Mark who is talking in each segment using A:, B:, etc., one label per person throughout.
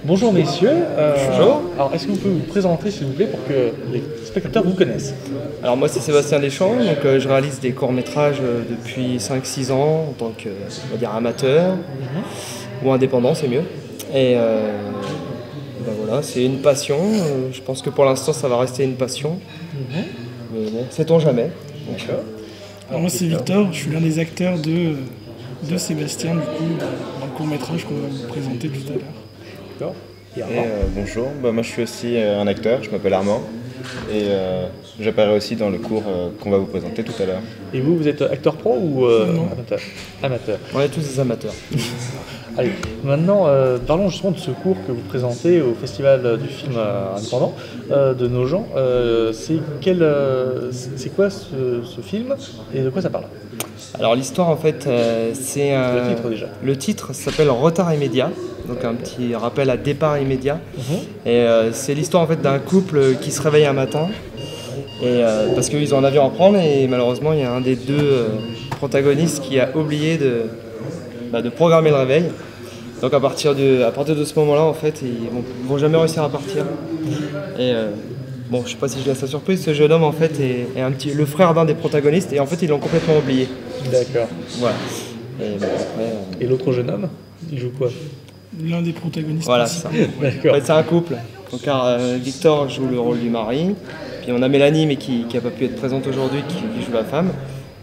A: Bonjour messieurs.
B: Bonjour.
A: Alors est-ce que vous pouvez vous présenter s'il vous plaît pour que les spectateurs vous connaissent?
B: Alors moi c'est Sébastien Deschamps, donc je réalise des courts-métrages depuis 5-6 ans en tant que on va dire amateur ou indépendant, c'est mieux. Et ben voilà, c'est une passion. Je pense que pour l'instant ça va rester une passion. Mais bon, sait-on jamais.
A: D'accord.
C: Alors moi c'est Victor, je suis l'un des acteurs de Sébastien du coup dans le court-métrage qu'on va vous présenter tout à l'heure.
A: D'accord. Et
D: Et
A: Armand.
D: bonjour, moi je suis aussi un acteur, je m'appelle Armand et j'apparais aussi dans le cours qu'on va vous présenter tout à l'heure.
A: Et vous, vous êtes acteur pro ou
C: Non.
A: amateur? Amateur.
B: On est tous des amateurs.
A: Allez, maintenant parlons justement de ce cours que vous présentez au Festival du film indépendant de Nogent. C'est quoi ce film et de quoi ça parle?
B: Alors l'histoire en fait c'est
A: Le titre, déjà.
B: Le titre s'appelle Retard immédiat, donc un petit rappel à départ immédiat. Et c'est l'histoire en fait d'un couple qui se réveille un matin et parce qu'ils ont un avion à prendre et malheureusement il y a un des deux protagonistes qui a oublié de programmer le réveil. Donc à partir de ce moment-là en fait ils vont jamais réussir à partir. Et bon, je sais pas si je laisse la surprise, ce jeune homme en fait est le frère d'un des protagonistes et en fait ils l'ont complètement oublié.
A: D'accord.
B: Voilà. Et bon, après,
A: Et l'autre jeune homme, il joue quoi?
C: L'un des protagonistes.
B: voilà, c'est
C: principaux.
B: ça. En
A: D'accord.
B: fait, c'est un couple. Donc, Victor joue le rôle du mari, puis on a Mélanie, mais qui n'a pas pu être présente aujourd'hui, qui joue la femme,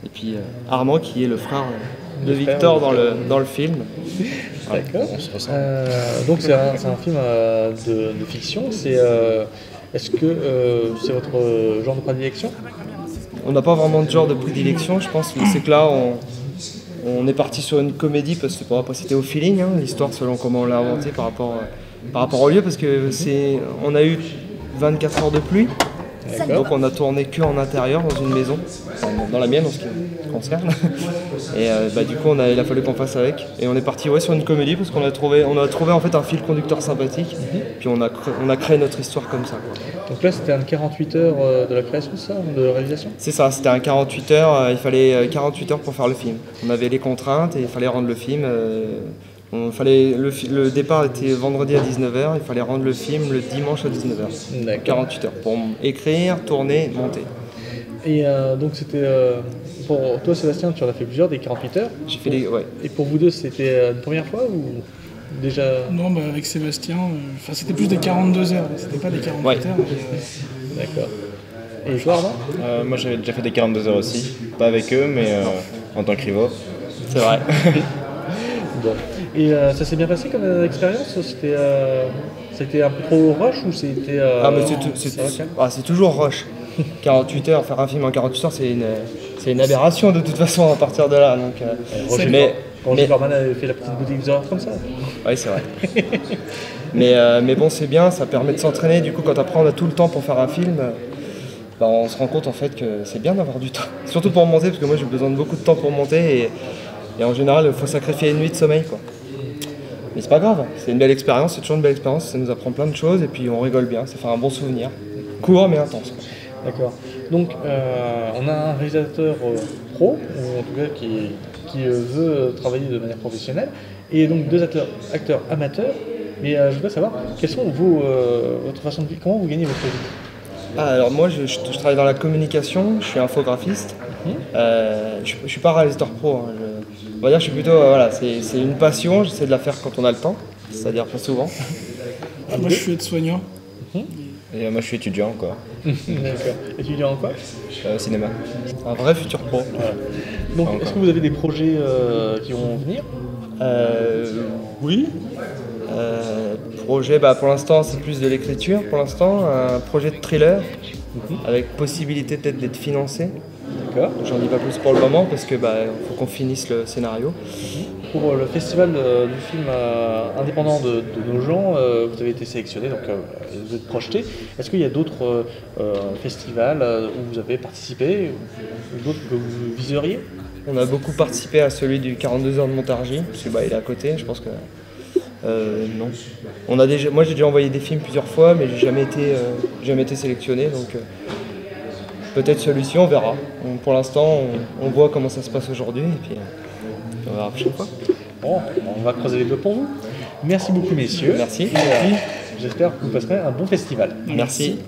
B: et puis Armand, qui est le frère de
A: Le frère,
B: Victor
A: le
B: dans le film.
A: D'accord.
D: On se ressemble.
A: Donc c'est un film de fiction. Est-ce que c'est votre genre de prédilection?
B: On n'a pas vraiment de genre de prédilection, je pense, mais c'est que là, on est parti sur une comédie, parce que après c'était au feeling, hein, l'histoire selon comment on l'a inventé par rapport au lieu, parce que on a eu 24 heures de pluie. Donc on a tourné que en intérieur dans une maison, dans la mienne en ce qui me concerne. Et du coup il a fallu qu'on fasse avec. Et on est parti sur une comédie parce qu'on a trouvé en fait un fil conducteur sympathique. Puis on a créé notre histoire comme ça, quoi.
A: Donc là c'était un 48 heures de la création, ça, de réalisation?
B: C'est ça, c'était un 48 heures, il fallait 48 heures pour faire le film. On avait les contraintes et il fallait rendre le film. Le départ était vendredi à 19h, il fallait rendre le film le dimanche à 19h.
A: D'accord.
B: 48 heures pour écrire, tourner, monter.
A: Et donc c'était pour toi Sébastien, tu en as fait plusieurs, des 48 heures.
B: J'ai fait ouais.
A: Et pour vous deux c'était une première fois ou déjà?
C: Non, avec Sébastien, c'était plus des 42 heures, c'était pas des 48
B: Ouais.
C: heures.
A: D'accord. Et toi Armand?
D: Moi j'avais déjà fait des 42 heures aussi, pas avec eux mais en tant que rivaux.
B: C'est vrai.
A: Bon. Et ça s'est bien passé comme expérience? C'était un peu trop rush ou c'était
B: Mais
A: ça va, calme?
B: c'est toujours rush. 48 heures, faire un film en 48 heures, c'est une aberration de toute façon à partir de là. Donc,
A: Roger Corman avait fait la petite boutique des horreurs comme ça.
B: oui, c'est vrai. mais bon, c'est bien, ça permet de s'entraîner. Du coup, quand après on a tout le temps pour faire un film, on se rend compte en fait que c'est bien d'avoir du temps. Surtout pour monter, parce que moi j'ai besoin de beaucoup de temps pour monter et en général, il faut sacrifier une nuit de sommeil, quoi. Mais c'est pas grave, c'est une belle expérience, c'est toujours une belle expérience, ça nous apprend plein de choses et puis on rigole bien, ça fait un bon souvenir. Court mais intense, quoi.
A: D'accord. Donc on a un réalisateur pro, ou en tout cas qui veut travailler de manière professionnelle, et donc deux acteurs amateurs. Mais je voudrais savoir, quelles sont votre façon de vivre, comment vous gagnez votre vie?
B: Alors moi je travaille dans la communication, je suis infographiste. Je suis pas réalisateur pro, hein. On va dire que je suis plutôt, c'est une passion, j'essaie de la faire quand on a le temps, c'est-à-dire pas souvent.
C: Moi je suis aide-soignant.
D: Et moi je suis étudiant quoi,
A: D'accord. Étudiant en quoi?
D: cinéma.
B: Un vrai futur pro.
A: Donc est-ce que vous avez des projets qui vont venir?
B: Oui. Projet, pour l'instant c'est plus de l'écriture, pour l'instant, un projet de thriller, avec possibilité peut-être d'être financé.
A: D'accord.
B: J'en dis pas plus pour le moment parce que faut qu'on finisse le scénario.
A: Pour le festival du film indépendant de Nogent, vous avez été sélectionné, donc vous êtes projeté. Est-ce qu'il y a d'autres festivals où vous avez participé, ou d'autres que vous viseriez?
B: On a beaucoup participé à celui du 42 heures de Montargis, parce que il est à côté, je pense que... non. Moi j'ai déjà envoyé des films plusieurs fois, mais j'ai jamais été sélectionné, donc peut-être celui-ci, on verra. Pour l'instant, on voit comment ça se passe aujourd'hui, et puis on verra la prochaine fois.
A: Bon, on va creuser les doigts pour vous. Merci beaucoup, messieurs.
B: Merci.
A: Et, j'espère que vous passerez un bon festival.
B: Merci.